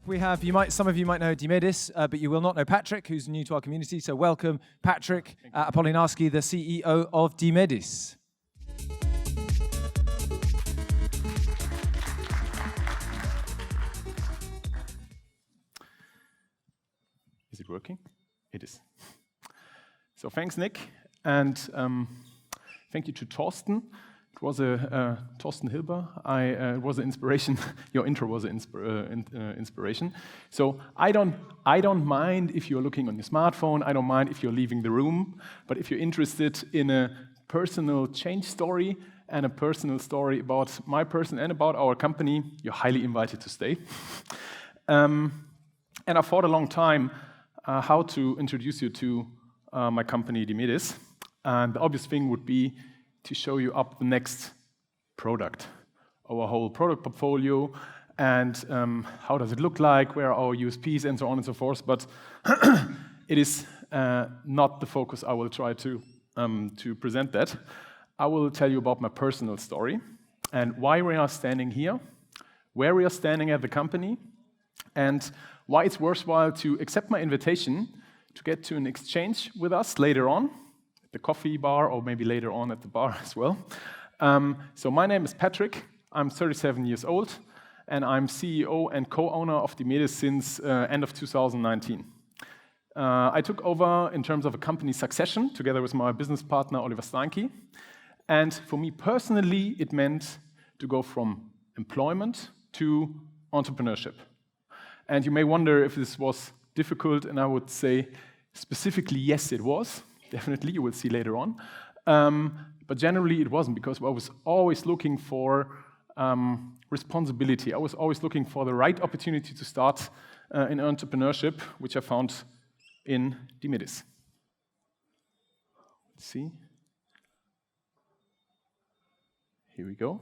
We have, some of you might know Dimedis, but you will not know Patrick, who's new to our community. So welcome, Patrick Apolinarski, the CEO of Dimedis. Is it working? It is. So thanks, Nick, and thank you to Torsten. It was Torsten Hilber. It was an inspiration. Your intro was an inspiration. So I don't mind if you're looking on your smartphone. I don't mind if you're leaving the room. But if you're interested in a personal change story and a personal story about my person and about our company, you're highly invited to stay. And I thought a long time how to introduce you to my company, Dimedis. And the obvious thing would be to show you up the next product, our whole product portfolio, and how does it look like, where are our USPs, and so on and so forth. But it is not the focus. I will try to present that. I will tell you about my personal story and why we are standing here, where we are standing at the company, and why it's worthwhile to accept my invitation to get to an exchange with us later on, at the coffee bar, or maybe later on at the bar as well. So my name is Patrick, I'm 37 years old, and I'm CEO and co-owner of Dimedis since end of 2019. I took over in terms of a company succession together with my business partner, Oliver Steinke. And for me personally, it meant to go from employment to entrepreneurship. And you may wonder if this was difficult, and I would say specifically, yes, it was. Definitely, you will see later on. But generally, it wasn't, because I was always looking for responsibility. I was always looking for the right opportunity to start in entrepreneurship, which I found in Dimedis. Let's see. Here we go.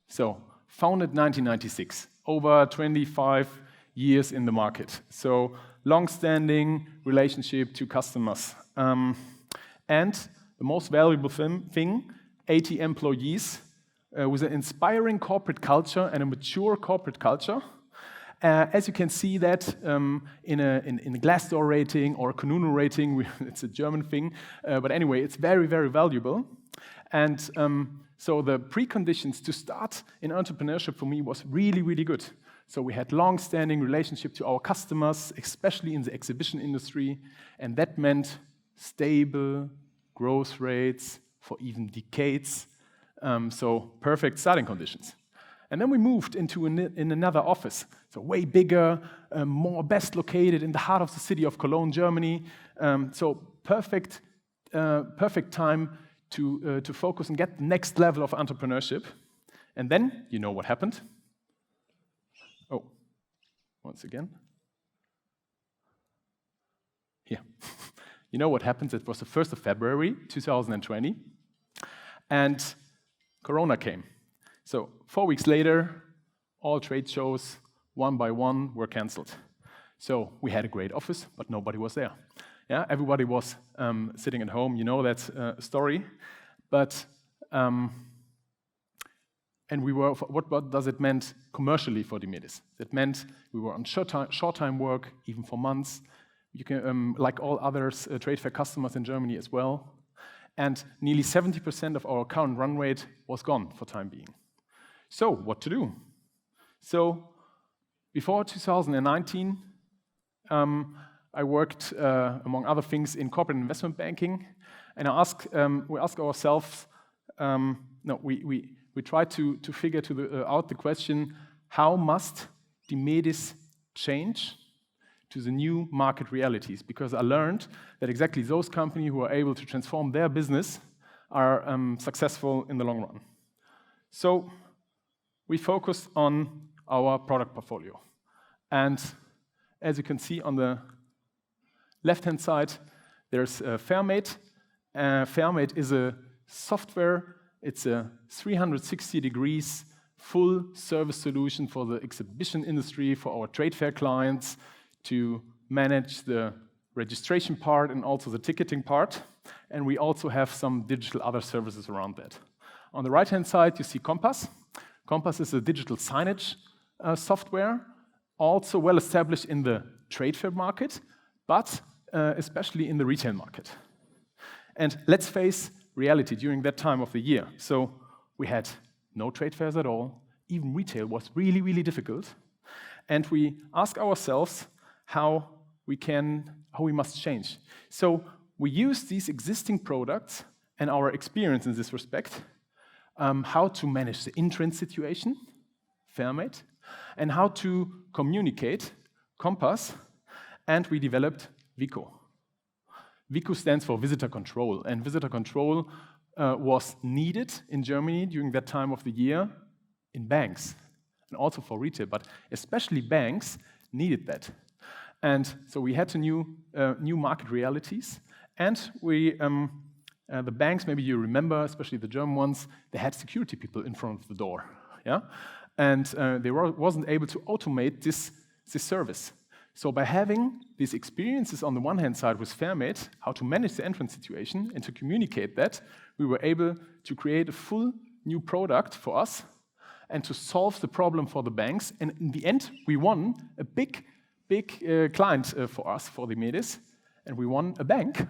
So, founded 1996, over 25 years in the market. So, long-standing relationship to customers. And the most valuable thing, 80 employees with an inspiring corporate culture and a mature corporate culture. As you can see that in a Glassdoor rating or a Kununu rating, it's a German thing, but anyway, it's very, very valuable. And so the preconditions to start in entrepreneurship for me was really, really good. So we had long-standing relationship to our customers, especially in the exhibition industry, and that meant stable growth rates for even decades, so perfect starting conditions. And then we moved into in another office, so way bigger, more best located in the heart of the city of Cologne, Germany. So perfect time to focus and get the next level of entrepreneurship. And then, you know what happened? Oh, once again. Here. You know what happened? It was the 1st of February, 2020, and Corona came. So 4 weeks later, all trade shows, one by one, were canceled. So we had a great office, but nobody was there. Yeah, everybody was sitting at home. You know that story. But and we were. What does it meant commercially for Dimedis? It meant we were on short-time work, even for months. You can, like all others, trade fair customers in Germany as well. And nearly 70% of our current run rate was gone for time being. So what to do? So before 2019, I worked, among other things, in corporate investment banking. And we asked ourselves, we tried to figure out the question, how must Dimedis change to the new market realities? Because I learned that exactly those companies who are able to transform their business are successful in the long run. So we focused on our product portfolio. And as you can see on the left-hand side, there's FairMate. FairMate is a software. It's a 360 degrees full service solution for the exhibition industry, for our trade fair clients, to manage the registration part and also the ticketing part. And we also have some digital other services around that. On the right-hand side, you see Compass. Compass is a digital signage software, also well established in the trade fair market, but especially in the retail market. And let's face reality during that time of the year. So we had no trade fairs at all. Even retail was really, really difficult. And we ask ourselves how we must change. So we use these existing products and our experience in this respect, how to manage the in-trend situation, FairMate, and how to communicate, Compass, and we developed VICO. VICO stands for visitor control, and visitor control was needed in Germany during that time of the year in banks, and also for retail, but especially banks needed that. And so we had to new market realities, and the banks, maybe you remember, especially the German ones, they had security people in front of the door, yeah, and they wasn't able to automate this service. So by having these experiences on the one hand side with FairMate, how to manage the entrance situation and to communicate that, we were able to create a full new product for us and to solve the problem for the banks. And in the end, we won a big client for us, for Dimedis, and we won a bank.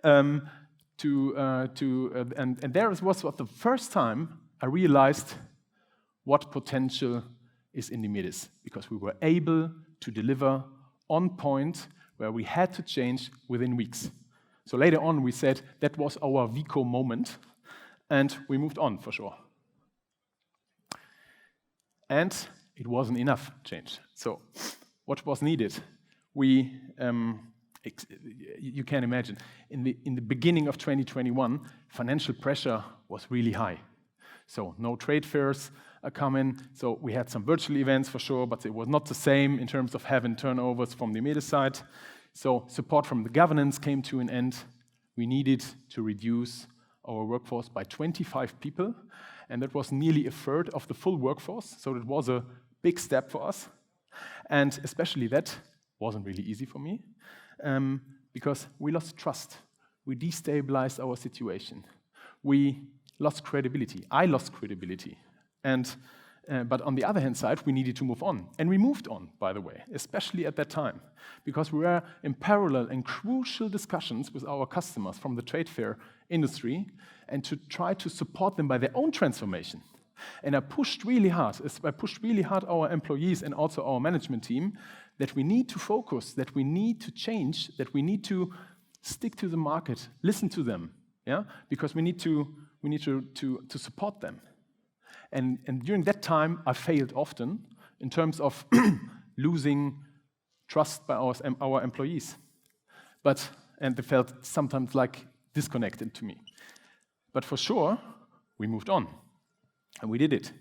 And there was the first time I realized what potential is in Dimedis, because we were able to deliver on point where we had to change within weeks. So later on, we said that was our VICO moment, and we moved on for sure. And it wasn't enough change. So what was needed? You can imagine, in the beginning of 2021, financial pressure was really high. So no trade fairs are coming. So we had some virtual events for sure, but it was not the same in terms of having turnovers from the Dimedis side. So support from the governance came to an end. We needed to reduce our workforce by 25 people, and that was nearly a third of the full workforce. So it was a big step for us. And especially that wasn't really easy for me, because we lost trust. We destabilized our situation. We lost credibility. I lost credibility. But on the other hand side, we needed to move on. And we moved on, by the way, especially at that time, because we were in parallel and crucial discussions with our customers from the trade fair industry and to try to support them by their own transformation. And I pushed really hard our employees and also our management team that we need to focus, that we need to change, that we need to stick to the market, listen to them, yeah, because we need to support them. And during that time, I failed often in terms of losing trust by our employees. And they felt sometimes like disconnected to me. But for sure, we moved on, and we did it.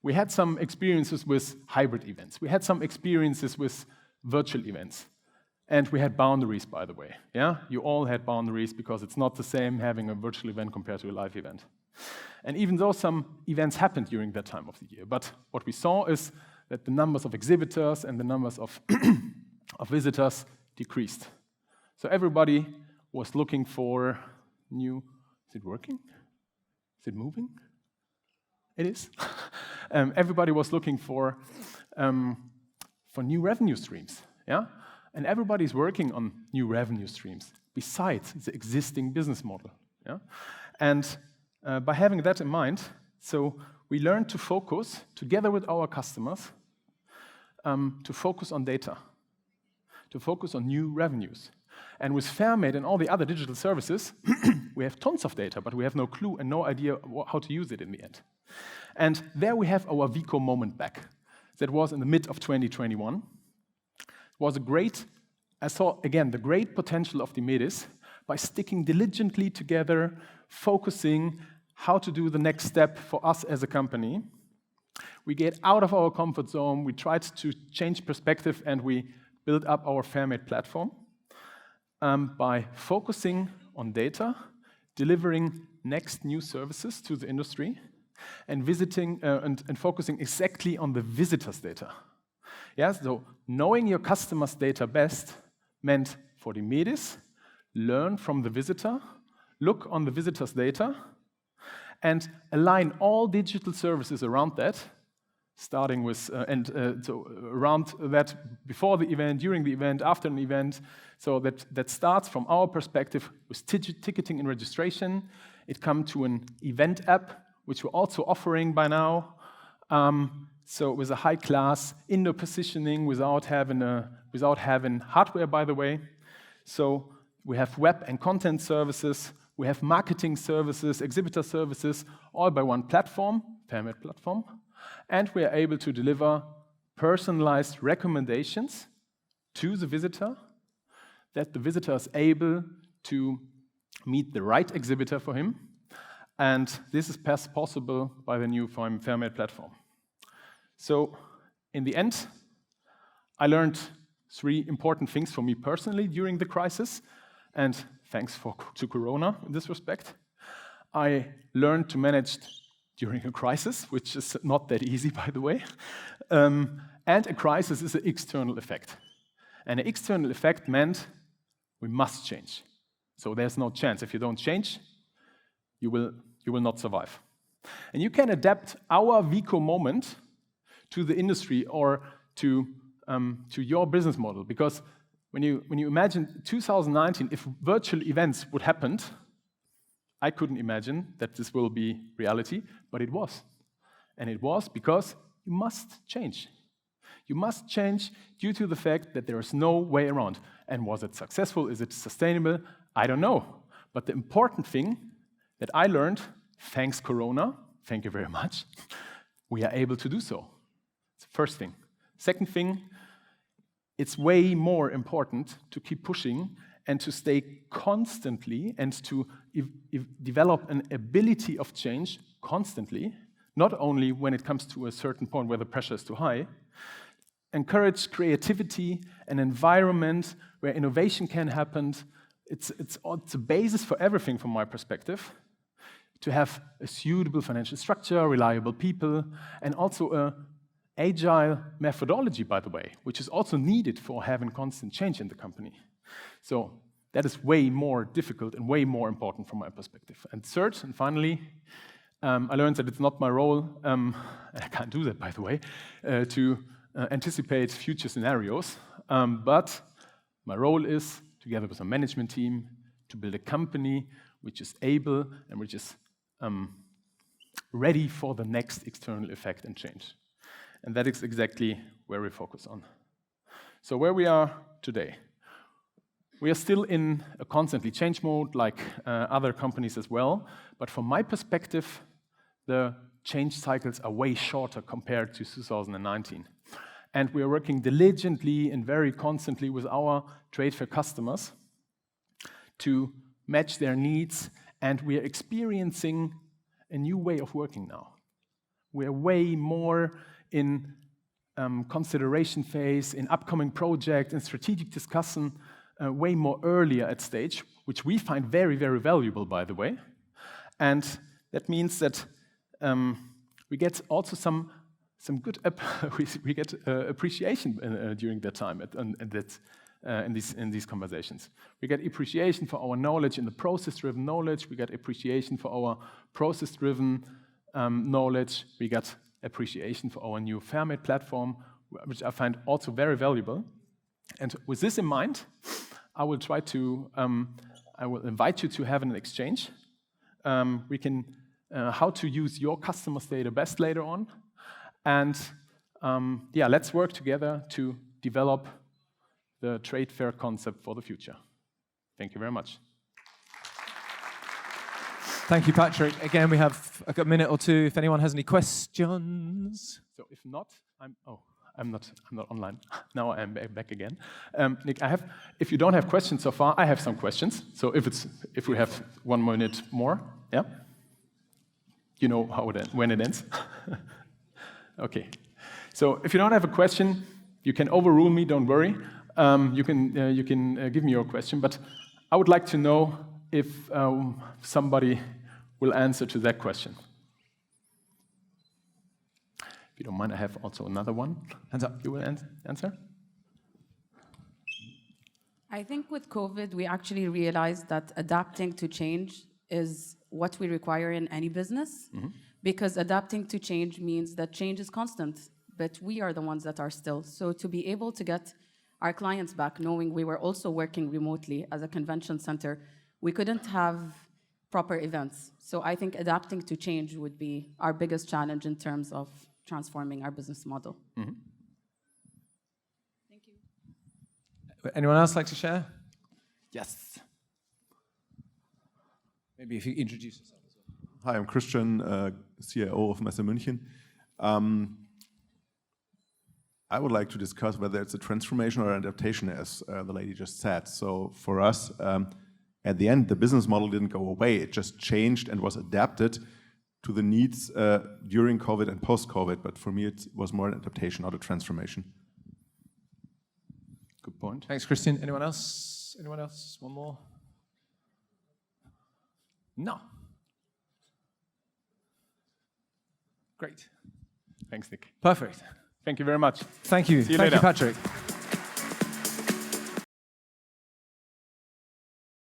We had some experiences with hybrid events. We had some experiences with virtual events. And we had boundaries, by the way. Yeah, you all had boundaries because it's not the same having a virtual event compared to a live event. And even though some events happened during that time of the year, but what we saw is that the numbers of exhibitors and the numbers of visitors decreased. So everybody was looking for new. Is it working? Is it moving? It is. Everybody was looking for new revenue streams. Yeah. And everybody's working on new revenue streams besides the existing business model. Yeah? And by having that in mind, so we learned to focus together with our customers to focus on data, to focus on new revenues. And with FairMate and all the other digital services, we have tons of data, but we have no clue and no idea how to use it in the end. And there we have our VICO moment back. That was in the mid of 2021. I saw, again, the great potential of Dimedis by sticking diligently together, focusing how to do the next step for us as a company. We get out of our comfort zone, we tried to change perspective, and we built up our FairMate-platform by focusing on data, delivering next new services to the industry, and focusing exactly on the visitors' data. Yeah, so knowing your customers' data best meant for Dimedis, learn from the visitor, look on the visitor's data, and align all digital services around that starting with, so around that, before the event, during the event, after an event. So that starts from our perspective with ticketing and registration. It comes to an event app, which we're also offering by now. So with a high-class indoor positioning without having hardware, by the way. So we have web and content services, we have marketing services, exhibitor services, all by one platform, FairMate-platform. And we are able to deliver personalized recommendations to the visitor, that the visitor is able to meet the right exhibitor for him. And this is possible by the new FairMate-platform. So in the end, I learned 3 important things for me personally during the crisis, and thanks to Corona in this respect. I learned to manage during a crisis, which is not that easy, by the way. And a crisis is an external effect. And an external effect meant we must change. So there's no chance. If you don't change, you will not survive. And you can adapt our Vico moment to the industry or to your business model. Because when you imagine 2019, if virtual events would happen, I couldn't imagine that this will be reality, but it was. And it was because you must change. You must change due to the fact that there is no way around. And was it successful? Is it sustainable? I don't know. But the important thing that I learned, thanks Corona, thank you very much, we are able to do so. It's the first thing. Second thing, it's way more important to keep pushing and to stay constantly and to develop an ability of change constantly, not only when it comes to a certain point where the pressure is too high. Encourage creativity, an environment where innovation can happen. It's a basis for everything from my perspective. To have a suitable financial structure, reliable people, and also an agile methodology, by the way, which is also needed for having constant change in the company. So that is way more difficult and way more important from my perspective. And third, and finally, I learned that it's not my role, and I can't do that, by the way, to anticipate future scenarios, but my role is, together with a management team, to build a company which is able and which is ready for the next external effect and change. And that is exactly where we focus on. So where we are today. We are still in a constantly change mode, like other companies as well, but from my perspective, the change cycles are way shorter compared to 2019. And we are working diligently and very constantly with our trade fair customers to match their needs, and we are experiencing a new way of working now. We are way more in consideration phase, in upcoming projects, in strategic discussion, way more earlier at stage, which we find very, very valuable, by the way. And that means that we get also some good we get appreciation during that time in these conversations. We get appreciation for our knowledge in the process-driven knowledge. We get appreciation for our process-driven knowledge. We get appreciation for our new FairMate-platform, which I find also very valuable. And with this in mind, I will invite you to have an exchange. We can how to use your customers' data best later on. And let's work together to develop the trade fair concept for the future. Thank you very much. Thank you, Patrick. Again, we have a minute or two if anyone has any questions. So if not, I'm not online. Now I am back again. Nick, if you don't have questions so far, I have some questions. So if we have 1 minute more, yeah? You know when it ends? Okay. So if you don't have a question, you can overrule me, don't worry. You can give me your question, but I would like to know if somebody will answer to that question. If you don't mind, I have also another one. Hands up. You will answer? I think with COVID, we actually realized that adapting to change is what we require in any business. because adapting to change means that change is constant, but we are the ones that are still. So to be able to get our clients back, knowing we were also working remotely as a convention center, we couldn't have proper events. So I think adapting to change would be our biggest challenge in terms of transforming our business model. Mm-hmm. Thank you. Anyone else like to share? Yes. Maybe if you introduce yourself as well. Hi, I'm Christian, CIO of Messe München. I would like to discuss whether it's a transformation or an adaptation, as the lady just said. So for us, at the end, the business model didn't go away. It just changed and was adapted to the needs during COVID and post-COVID. But for me, it was more an adaptation, not a transformation. Good point. Thanks, Christian. Anyone else? Anyone else? One more? No. Great. Thanks, Nick. Perfect. Thank you very much. Thank you. See you Thank later. you, Patrick.